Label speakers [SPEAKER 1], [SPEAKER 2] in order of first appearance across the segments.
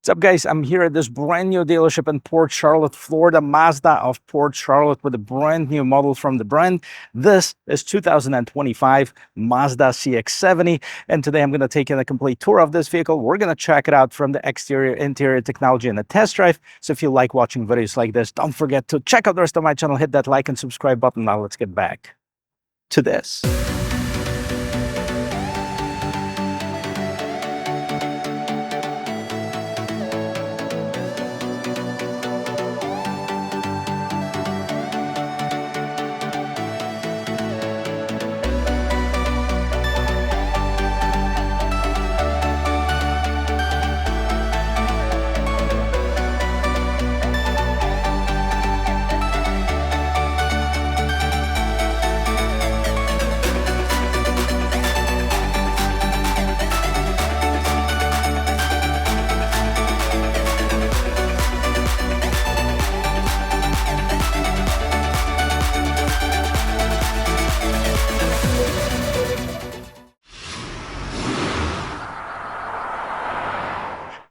[SPEAKER 1] What's up, guys? I'm here at this brand new dealership in Port Charlotte, Florida, Mazda of Port Charlotte, with a brand new model from the brand. This is 2025 Mazda CX-70, and today I'm going to take in a complete tour of this vehicle. We're going to check it out from the exterior, interior technology, and a test drive. So if you like watching videos like this, don't forget to check out the rest of my channel, hit that like and subscribe button. Now let's get back to this.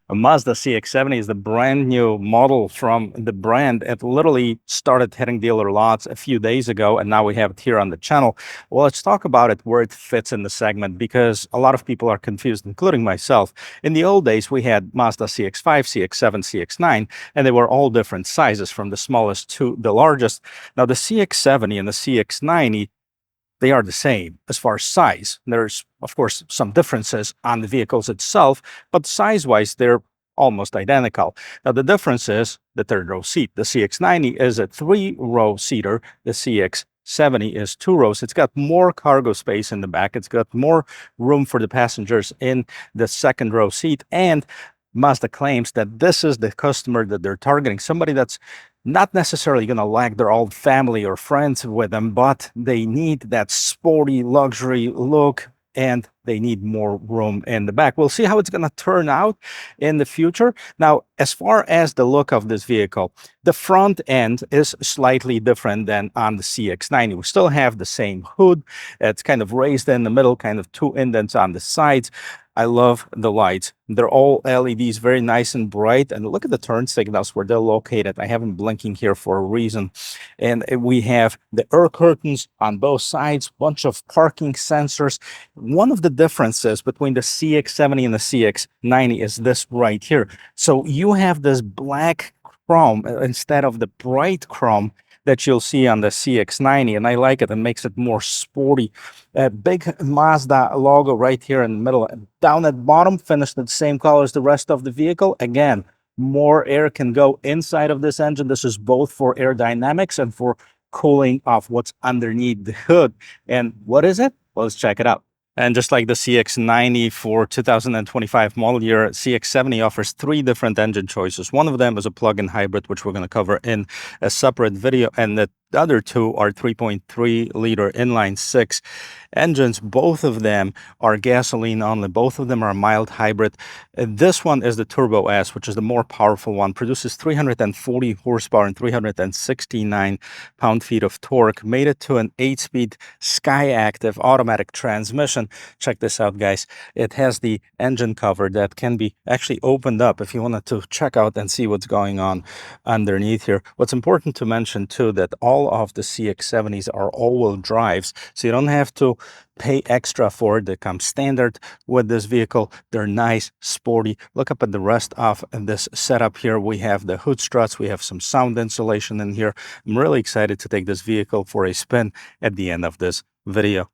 [SPEAKER 1] A Mazda CX-70 is the brand new model from the brand. It literally started hitting dealer lots a few days ago, and now we have it here on the channel. Well, let's talk about it, where it fits in the segment, because a lot of people are confused, including myself. In the old days, we had Mazda CX-5, CX-7, CX-9, and they were all different sizes, from the smallest to the largest. Now, the CX-70 and the CX-90, they are the same as far as size. There's, of course, some differences on the vehicles itself, but size-wise, they're almost identical. Now, the difference is the third row seat. The CX-90 is a 3-row seater. The CX-70 is 2 rows. It's got more cargo space in the back. It's got more room for the passengers in the second row seat. And Mazda claims that this is the customer that they're targeting, somebody that's not necessarily going to lag their old family or friends with them, but they need that sporty luxury look and they need more room in the back. We'll see how it's going to turn out in the future. Now, as far as the look of this vehicle, the front end is slightly different than on the CX-90. We still have the same hood. It's kind of raised in the middle, kind of 2 indents on the sides. I love the lights. They're all LEDs, very nice and bright. And look at the turn signals where they're located. I have them blinking here for a reason. And we have the air curtains on both sides, bunch of parking sensors. One of the differences between the CX-70 and the CX-90 is this right here. So you have this black chrome instead of the bright chrome that you'll see on the CX-90, and I like it. It makes it more sporty. A big Mazda logo right here in the middle. Down at bottom, finished in the same color as the rest of the vehicle. Again, more air can go inside of this engine. This is both for aerodynamics and for cooling off what's underneath the hood. And what is it? Well, let's check it out. And just like the CX-90 for 2025 model year, CX-70 offers 3 different engine choices. One of them is a plug-in hybrid, which we're going to cover in a separate video, and the other 2 are 3.3-liter inline-6 engines. Both of them are gasoline only. Both of them are mild hybrid. This one is the Turbo S, which is the more powerful one. Produces 340 horsepower and 369 pound-feet of torque. Made it to an 8-speed Sky-Active automatic transmission. Check this out, guys. It has the engine cover that can be actually opened up if you wanted to check out and see what's going on underneath here. What's important to mention, too, that all of the CX-70s are all-wheel drives, so you don't have to pay extra for it. They come standard with this vehicle. They're nice, sporty. Look up at the rest of this setup here. We have the hood struts. We have some sound insulation in here. I'm really excited to take this vehicle for a spin at the end of this video.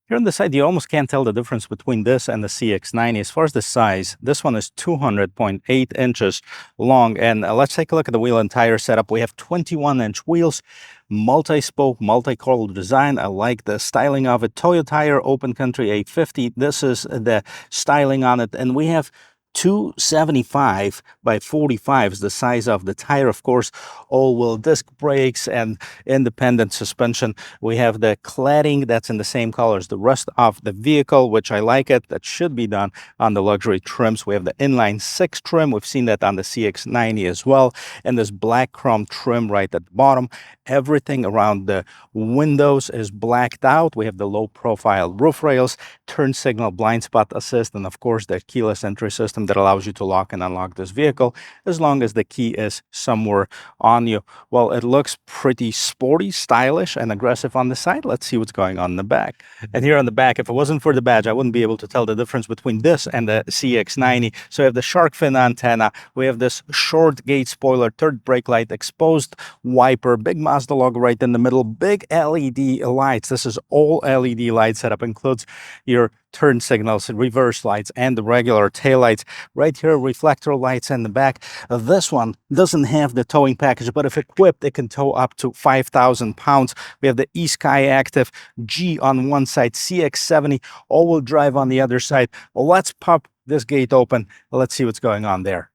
[SPEAKER 1] Here on the side, you almost can't tell the difference between this and the CX-90. As far as the size, this one is 200.8 inches long. And let's take a look at the wheel and tire setup. We have 21-inch wheels, multi-spoke, multi-coil design. I like the styling of it. Toyo Tire Open Country 850. This is the styling on it. And we have 275 by 45 is the size of the tire. Of course, all-wheel disc brakes and independent suspension. We have the cladding that's in the same color as the rest of the vehicle, which I like it. That should be done on the luxury trims. We have the inline-6 trim. We've seen that on the CX-90 as well. And this black chrome trim right at the bottom. Everything around the windows is blacked out. We have the low-profile roof rails, turn signal, blind spot assist, and of course the keyless entry system. system that allows you to lock and unlock this vehicle as long as the key is somewhere on you. Well, it looks pretty sporty, stylish, and aggressive on the side. Let's see what's going on in the back. And here on the back, if it wasn't for the badge, I wouldn't be able to tell the difference between this and the CX-90. So we have the shark fin antenna, we have this short gate spoiler, third brake light, exposed wiper, big Mazda logo right in the middle, big LED lights. This is all LED light setup, includes your turn signals, reverse lights, and the regular tail lights. Right here, reflector lights in the back. This one doesn't have the towing package, but if equipped, it can tow up to 5,000 pounds. We have the eSky Active G on one side, CX-70 all-wheel drive on the other side. Well, let's pop this gate open. Let's see what's going on there.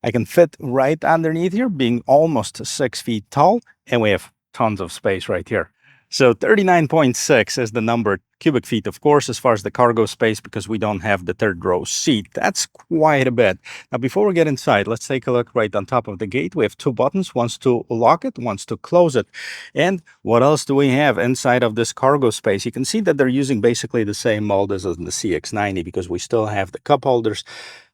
[SPEAKER 1] I can fit right underneath here, being almost 6 feet tall, and we have tons of space right here. So 39.6 is the number, cubic feet, of course, as far as the cargo space, because we don't have the third row seat. That's quite a bit. Now, before we get inside, let's take a look right on top of the gate. We have two buttons, one's to lock it, one's to close it. And what else do we have inside of this cargo space? You can see that they're using basically the same mold as in the CX-90, because we still have the cup holders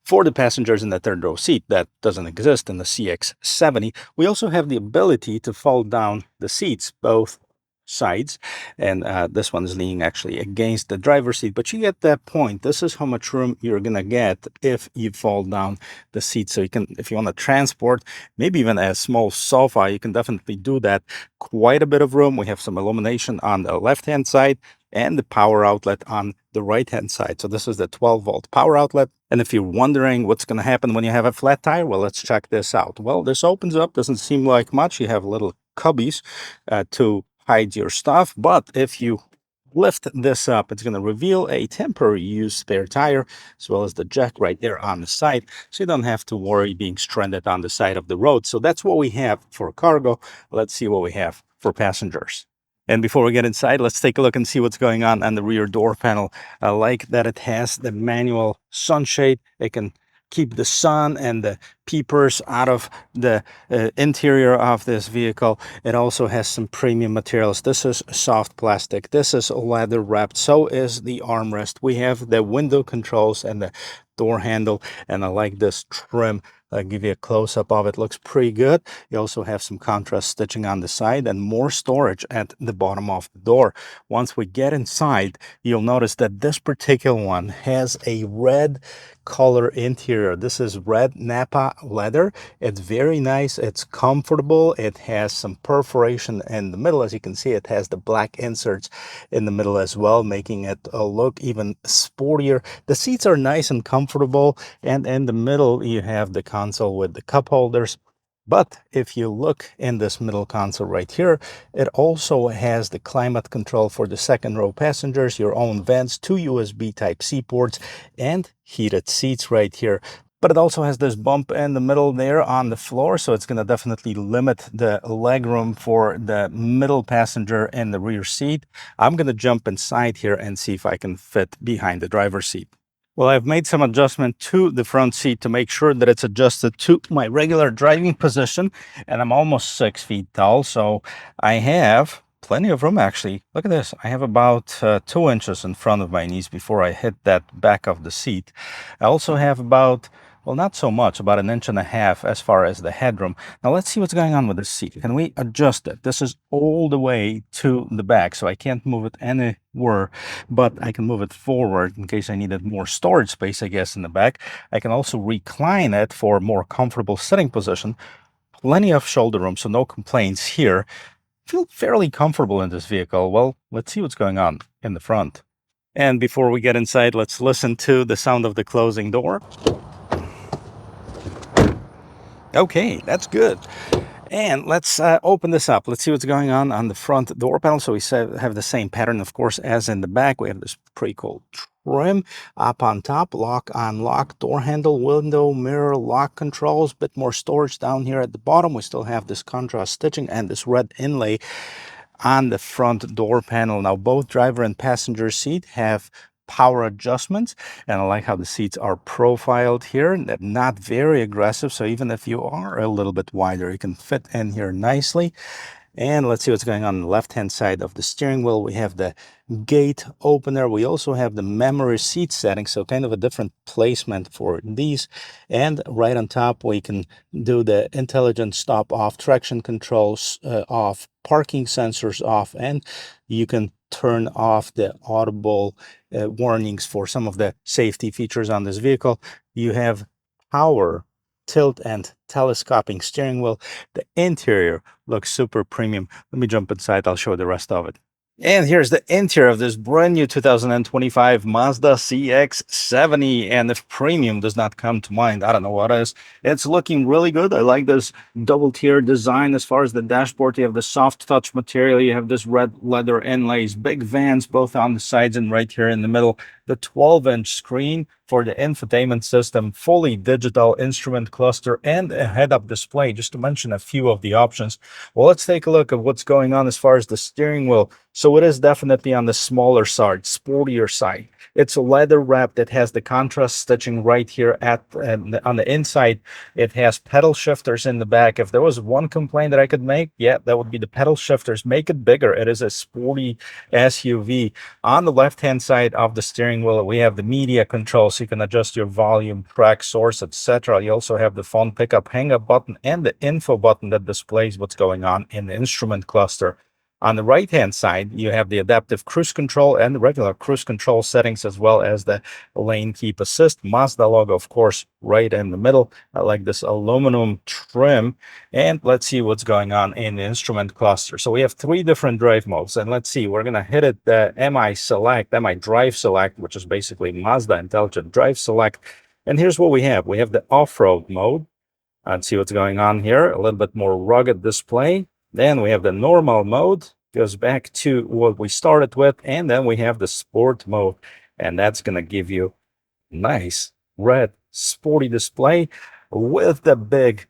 [SPEAKER 1] for the passengers in the third row seat. That doesn't exist in the CX-70. We also have the ability to fold down the seats, both sides, and this one is leaning actually against the driver's seat, but you get that point. This is how much room you're gonna get if you fold down the seat. So you can, if you want to transport maybe even a small sofa, you can definitely do that. Quite a bit of room. We have some illumination on the left hand side and the power outlet on the right hand side. So this is the 12-volt power outlet. And if you're wondering what's going to happen when you have a flat tire, well, let's check this out. Well, this opens up, doesn't seem like much. You have little cubbies to hide your stuff, but if you lift this up, it's going to reveal a temporary used spare tire, as well as the jack right there on the side, so you don't have to worry being stranded on the side of the road. So that's what we have for cargo. Let's see what we have for passengers. And before we get inside, let's take a look and see what's going on the rear door panel. I like that it has the manual sunshade. It can keep the sun and the peepers out of the interior of this vehicle. It also has some premium materials. This is soft plastic. This is leather wrapped. So is the armrest. We have the window controls and the door handle, and I like this trim. I'll give you a close-up of it. Looks pretty good. You also have some contrast stitching on the side and more storage at the bottom of the door. Once we get inside, you'll notice that this particular one has a red color interior. This is red Napa leather. It's very nice. It's comfortable. It has some perforation in the middle. As you can see, it has the black inserts in the middle as well, making it look even sportier. The seats are nice and comfortable, and in the middle you have the console with the cup holders. But if you look in this middle console right here, it also has the climate control for the second row passengers, your own vents, two USB Type-C ports, and heated seats right here. But it also has this bump in the middle there on the floor, so it's going to definitely limit the legroom for the middle passenger in the rear seat. I'm going to jump inside here and see if I can fit behind the driver's seat. Well, I've made some adjustment to the front seat to make sure that it's adjusted to my regular driving position, and I'm almost 6 feet tall, so I have plenty of room actually. Look at this. I have about 2 inches in front of my knees before I hit that back of the seat. I also have about, well, not so much, about 1.5 inches as far as the headroom. Now let's see what's going on with the seat. Can we adjust it? This is all the way to the back, so I can't move it anywhere, but I can move it forward in case I needed more storage space, I guess, in the back. I can also recline it for a more comfortable sitting position. Plenty of shoulder room, so no complaints here. I feel fairly comfortable in this vehicle. Well, let's see what's going on in the front. And before we get inside, let's listen to the sound of the closing door. Okay, that's good. And let's open this up. Let's see what's going on the front door panel. So we have the same pattern, of course, as in the back. We have this pretty cool trim up on top, lock, unlock, door handle, window, mirror, lock controls, bit more storage down here at the bottom. We still have this contrast stitching and this red inlay on the front door panel. Now, both driver and passenger seat have power adjustments, and I like how the seats are profiled here. They're not very aggressive, so even if you are a little bit wider, you can fit in here nicely. And let's see what's going on the left-hand side of the steering wheel. We have the gate opener. We also have the memory seat setting, so kind of a different placement for these. And right on top, we can do the intelligent stop off, traction controls off, parking sensors off, and you can turn off the audible warnings for some of the safety features on this vehicle. You have power tilt and telescoping steering wheel. The interior looks super premium. Let me jump inside. I'll show the rest of it. And here's the interior of this brand new 2025 Mazda CX-70. And if premium does not come to mind, I don't know what is. It's looking really good. I like this double tier design as far as the dashboard. You have the soft touch material. You have this red leather inlays, big vans both on the sides and right here in the middle. The 12-inch screen for the infotainment system, fully digital instrument cluster, and a head-up display, just to mention a few of the options. Well, let's take a look at what's going on as far as the steering wheel. So it is definitely on the smaller side, sportier side. It's a leather wrap that has the contrast stitching right here on the inside. It has pedal shifters in the back. If there was one complaint that I could make, yeah, that would be the pedal shifters. Make it bigger. It is a sporty SUV. On the left-hand side of the steering wheel, we have the media control, so you can adjust your volume, track, source, etc. You also have the phone pickup, hang-up button, and the info button that displays what's going on in the instrument cluster. On the right-hand side, you have the adaptive cruise control and the regular cruise control settings, as well as the lane keep assist. Mazda logo, of course, right in the middle. I like this aluminum trim. And let's see what's going on in the instrument cluster. So we have 3 different drive modes. And let's see, we're going to hit it the MI Drive Select, which is basically Mazda Intelligent Drive Select. And here's what we have. We have the off-road mode. Let's see what's going on here. A little bit more rugged display. Then we have the normal mode, goes back to what we started with, and then we have the sport mode, and that's going to give you nice red sporty display with the big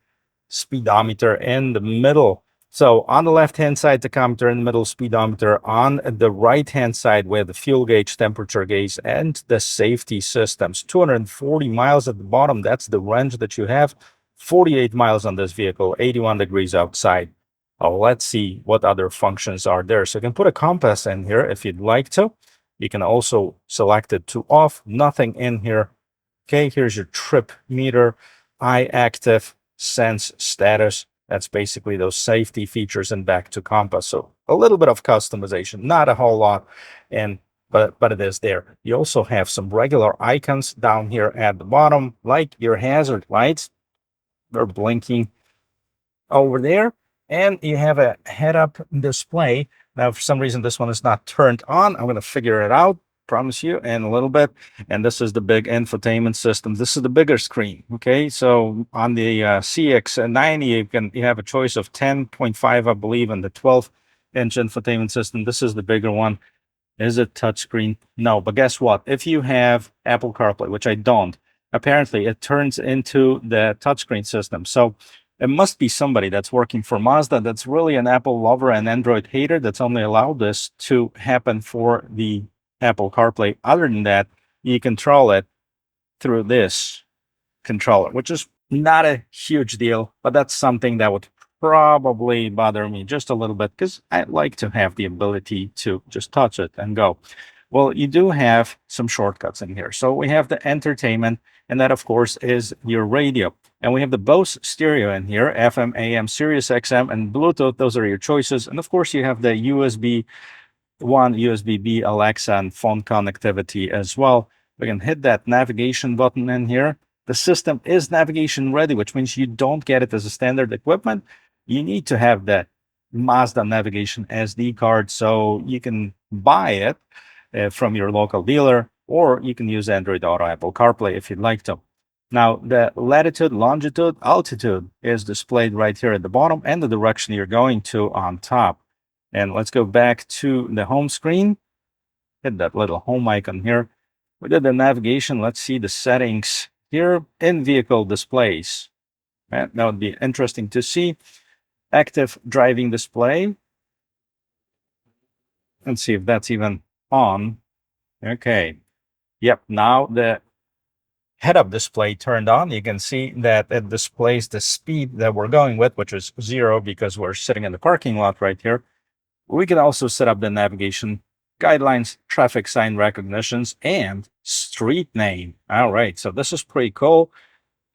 [SPEAKER 1] speedometer in the middle. So on the left-hand side, tachometer, in the middle, speedometer. On the right-hand side, we have the fuel gauge, temperature gauge, and the safety systems. 240 miles at the bottom, that's the range that you have. 48 miles on this vehicle, 81 degrees outside. Oh, let's see what other functions are there. So you can put a compass in here if you'd like to. You can also select it to off, nothing in here. Okay, here's your trip meter, eye active, sense status. That's basically those safety features, and back to compass. So a little bit of customization, not a whole lot, but it is there. You also have some regular icons down here at the bottom, like your hazard lights. They're blinking over there. And you have a head-up display. Now, for some reason, this one is not turned on. I'm going to figure it out, promise you, in a little bit. And this is the big infotainment system. This is the bigger screen, okay? So on the CX-90, you have a choice of 10.5, I believe, and the 12-inch infotainment system. This is the bigger one. Is it touchscreen? No, but guess what? If you have Apple CarPlay, which I don't, apparently it turns into the touchscreen system. So it must be somebody that's working for Mazda that's really an Apple lover and Android hater that's only allowed this to happen for the Apple CarPlay. Other than that, you control it through this controller, which is not a huge deal, but that's something that would probably bother me just a little bit, because I like to have the ability to just touch it and go. Well, you do have some shortcuts in here. So we have the entertainment, and that, of course, is your radio. And we have the Bose stereo in here, FM, AM, Sirius XM, and Bluetooth. Those are your choices. And of course, you have the USB 1, USB B, Alexa, and phone connectivity as well. We can hit that navigation button in here. The system is navigation ready, which means you don't get it as a standard equipment. You need to have that Mazda navigation SD card, so you can buy it from your local dealer, or you can use Android Auto, Apple CarPlay if you'd like to. Now, the latitude, longitude, altitude is displayed right here at the bottom, and the direction you're going to on top. And let's go back to the home screen. Hit that little home icon here. We did the navigation. Let's see the settings here in vehicle displays. That would be interesting to see. Active driving display. Let's see if that's even on. Okay. Yep. Now the head-up display turned on, you can see that it displays the speed that we're going with, which is 0 because we're sitting in the parking lot right here. We can also set up the navigation guidelines, traffic sign recognitions, and street name. All right, so this is pretty cool.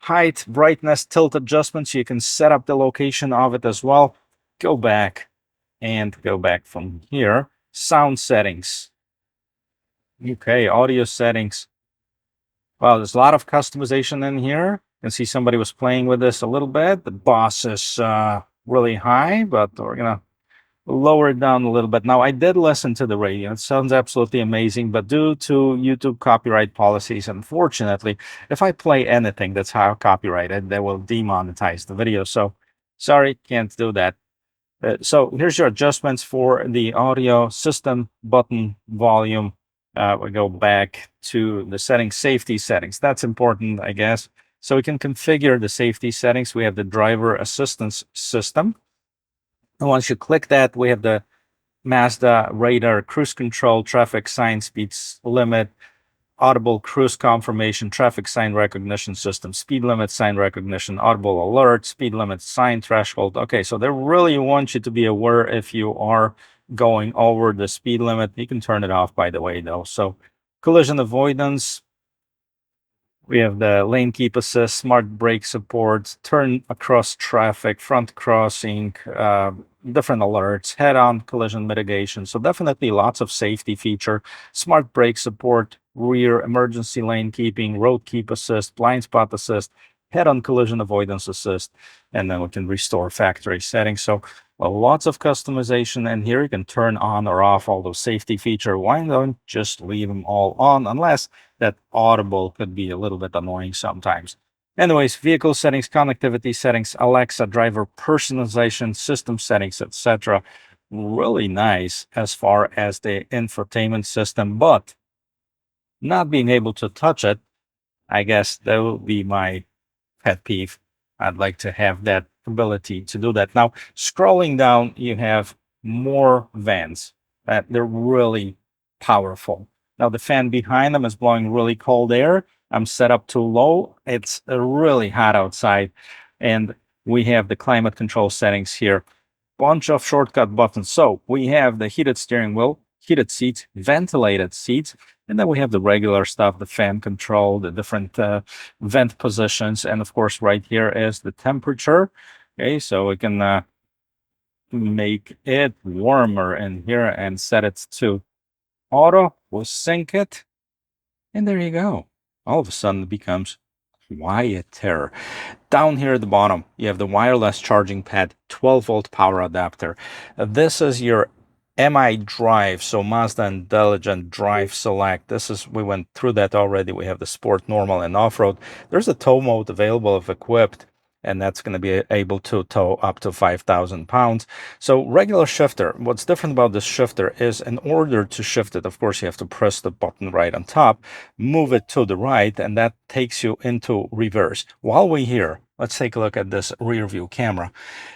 [SPEAKER 1] Height, brightness, tilt adjustments. You can set up the location of it as well. Go back and go back from here. Sound settings. Okay, audio settings. Well, there's a lot of customization in here. You can see somebody was playing with this a little bit. The boss is really high, but we're gonna lower it down a little bit. Now, I did listen to the radio. It sounds absolutely amazing, but due to YouTube copyright policies, unfortunately, if I play anything that's how copyrighted, they will demonetize the video. So, sorry, can't do that. So here's your adjustments for the audio system button volume. We go back to the settings, safety settings. That's important, I guess. So we can configure the safety settings. We have the driver assistance system. And once you click that, we have the Mazda radar, cruise control, traffic sign speeds limit, audible cruise confirmation, traffic sign recognition system, speed limit sign recognition, audible alert, speed limit sign threshold. Okay, so they really want you to be aware if you are going over the speed limit. You can turn it off, by the way, though. So collision avoidance, we have the lane keep assist, smart brake support, turn across traffic, front crossing, different alerts, head-on collision mitigation. So definitely lots of safety feature, smart brake support, rear emergency lane keeping, road keep assist, blind spot assist, head-on collision avoidance assist, and then we can restore factory settings. So lots of customization, and here you can turn on or off all those safety features. Why don't just leave them all on, unless that audible could be a little bit annoying sometimes. Anyways, vehicle settings, connectivity settings, Alexa, driver personalization, system settings, etc. Really nice as far as the infotainment system, but not being able to touch it, I guess that will be my pet peeve. I'd like to have that ability to do that. Now, scrolling down, you have more vents that they're really powerful. Now, the fan behind them is blowing really cold air. I'm set up too low. It's really hot outside. And we have the climate control settings here. Bunch of shortcut buttons. So we have the heated steering wheel, heated seats, ventilated seats, and then we have the regular stuff, the fan control, the different vent positions. And of course, right here is the temperature. Okay, so we can make it warmer in here and set it to auto. We'll sync it. And there you go. All of a sudden it becomes quieter. Down here at the bottom, you have the wireless charging pad, 12-volt power adapter. This is your MI drive, so Mazda Intelligent Drive Select. We went through that already. We have the sport, normal, and off-road. There's a tow mode available if equipped, and that's going to be able to tow up to 5,000 pounds. So regular shifter, what's different about this shifter is in order to shift it, of course, you have to press the button right on top, move it to the right, and that takes you into reverse. While we're here, let's take a look at this rear view camera.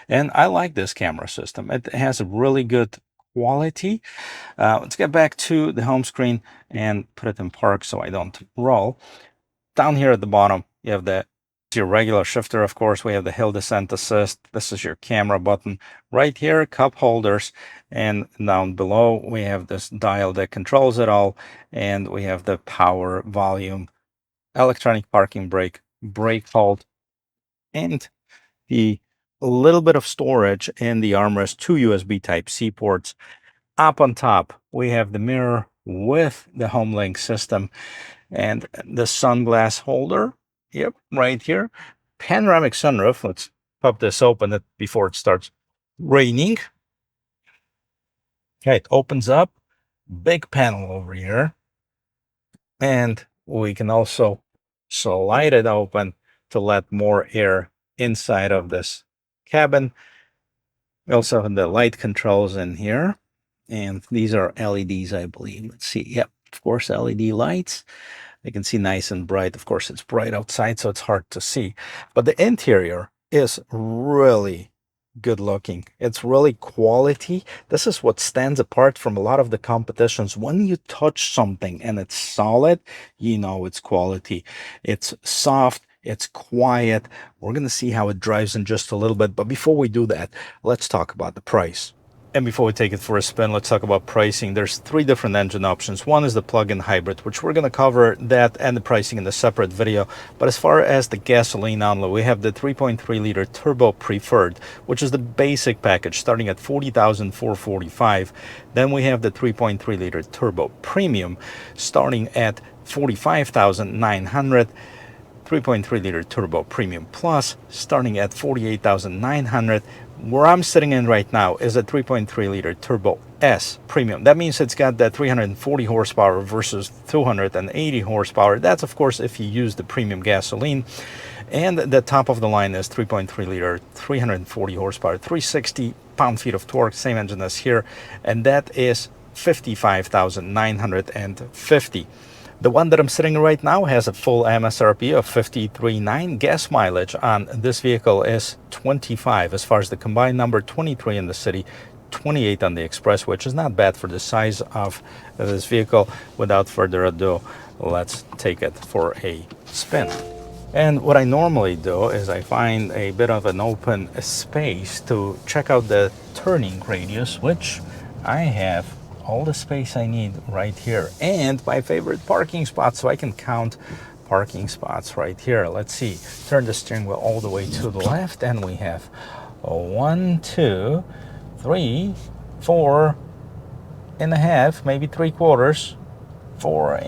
[SPEAKER 1] And I like this camera system. It has a really good quality. Let's get back to the home screen and put it in park so I don't roll. Down here at the bottom, you have your regular shifter. Of course, we have the hill descent assist. This is your camera button. Right here, cup holders, and down below we have this dial that controls it all, and we have the power, volume, electronic parking brake, brake hold, and the little bit of storage in the armrest, 2 USB Type-C ports. Up on top, we have the mirror with the HomeLink system and the sunglass holder. Yep, right here. Panoramic sunroof. Let's pop this open before it starts raining. Okay, it opens up. Big panel over here. And we can also slide it open to let more air inside of this cabin. We also have the light controls in here. And these are LEDs, I believe. Let's see. Yep, of course, LED lights. You can see nice and bright. Of course, it's bright outside, so it's hard to see. But the interior is really good looking. It's really quality. This is what stands apart from a lot of the competitions. When you touch something and it's solid, you know it's quality. It's soft, it's quiet. We're going to see how it drives in just a little bit. But before we do that, let's talk about the price. And before we take it for a spin, let's talk about pricing. There's three different engine options. One is the plug-in hybrid, which we're going to cover that and the pricing in a separate video. But as far as the gasoline only, we have the 3.3 liter turbo preferred, which is the basic package starting at $40,445. Then we have the 3.3 liter turbo premium starting at $45,900. 3.3 liter turbo premium plus starting at $48,900. Where I'm sitting in right now is a 3.3 liter turbo S premium. That means it's got that 340 horsepower versus 280 horsepower. That's of course if you use the premium gasoline. And the top of the line is 3.3 liter, 340 horsepower, 360 pound-feet of torque, same engine as here, and that is $55,950. The one that I'm sitting in right now has a full MSRP of 53.9. Gas mileage on this vehicle is 25. As far as the combined number, 23 in the city, 28 on the express, which is not bad for the size of this vehicle. Without further ado, let's take it for a spin. And what I normally do is I find a bit of an open space to check out the turning radius, which I have all the space I need right here, and my favorite parking spot, so I can count parking spots right here. Let's see, turn the steering wheel all the way to the left, and we have 1, 2, 3, 4.5, maybe 3/4, 4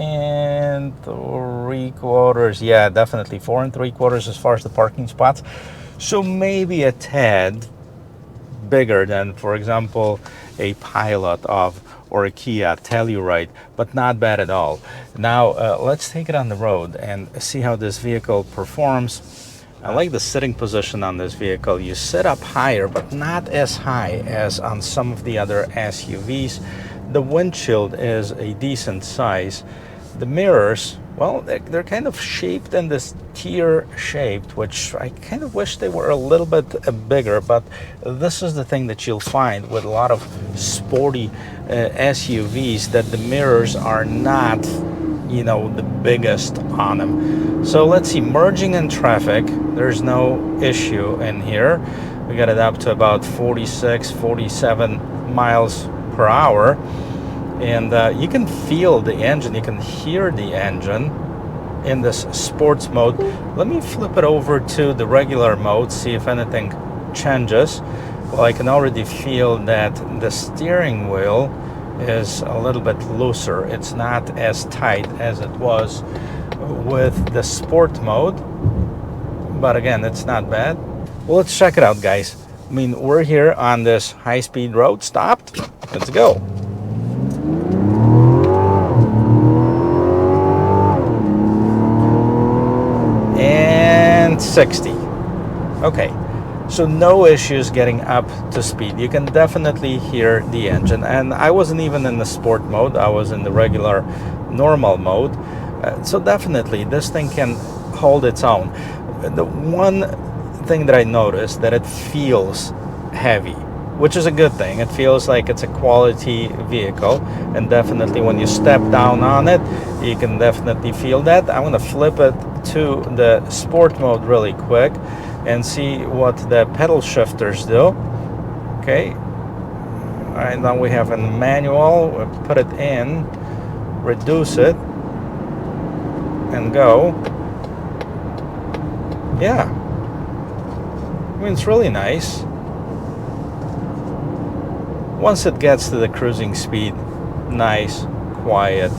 [SPEAKER 1] 3/4. Yeah, definitely 4 3/4 as far as the parking spots. So maybe a tad bigger than, for example, a Pilot of or a Kia Telluride, but not bad at all. Now let's take it on the road and see how this vehicle performs. I like the sitting position on this vehicle. You sit up higher, but not as high as on some of the other SUVs. The windshield is a decent size. The mirrors, well, they're kind of shaped in this tear shaped, which I kind of wish they were a little bit bigger, but this is the thing that you'll find with a lot of sporty SUVs, that the mirrors are not, you know, the biggest on them. So let's see, merging in traffic, there's no issue in here. We got it up to about 46, 47 miles per hour. And you can feel the engine, you can hear the engine in this sports mode. Let me flip it over to the regular mode, see if anything changes. Well, I can already feel that the steering wheel is a little bit looser. It's not as tight as it was with the sport mode, but again, it's not bad. Well, let's check it out, guys. I mean, we're here on this high-speed road, stopped. Let's go. And 60. Okay, so no issues getting up to speed. You can definitely hear the engine, and I wasn't even in the sport mode. I was in the regular normal mode. So definitely this thing can hold its own. The one thing that I noticed, that it feels heavy, which is a good thing. It feels like it's a quality vehicle, and definitely when you step down on it, you can definitely feel that. I'm going to flip it to the sport mode really quick and see what the pedal shifters do. Okay, all right, now we have a manual. We'll put it in, reduce it, and go. Yeah, I mean, it's really nice. Once it gets to the cruising speed, nice, quiet,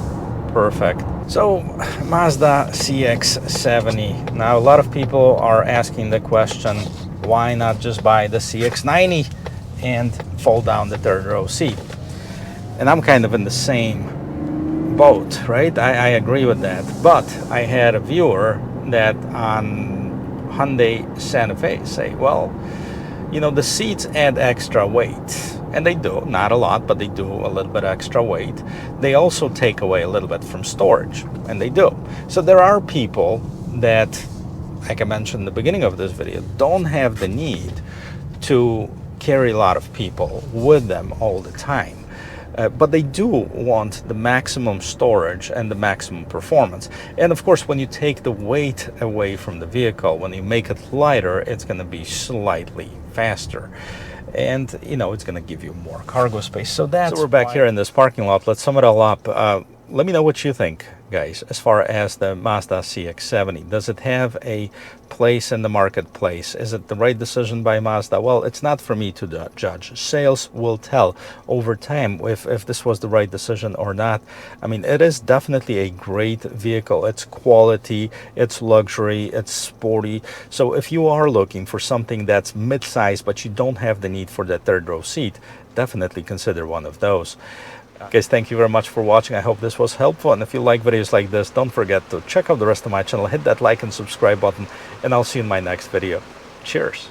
[SPEAKER 1] perfect. So Mazda CX-70. Now a lot of people are asking the question, why not just buy the CX-90 and fold down the third row seat? And I'm kind of in the same boat, right? I agree with that. But I had a viewer that on Hyundai Santa Fe say, well, you know, the seats add extra weight. And they do, not a lot, but they do a little bit extra weight. They also take away a little bit from storage, and they do. So there are people that, like I mentioned in the beginning of this video, don't have the need to carry a lot of people with them all the time. But they do want the maximum storage and the maximum performance. And of course, when you take the weight away from the vehicle, when you make it lighter, it's going to be slightly faster. And, you know, it's going to give you more cargo space. So we're back here in this parking lot. Let's sum it all up. Let me know what you think, guys, as far as the Mazda CX-70. Does it have a place in the marketplace? Is it the right decision by Mazda? Well, it's not for me to judge. Sales will tell over time if this was the right decision or not. I mean, it is definitely a great vehicle. It's quality, it's luxury, it's sporty. So if you are looking for something that's mid-size, but you don't have the need for that third row seat, definitely consider one of those. Guys, thank you very much for watching. I hope this was helpful, and if you like videos like this, don't forget to check out the rest of my channel, hit that like and subscribe button, and I'll see you in my next video. Cheers.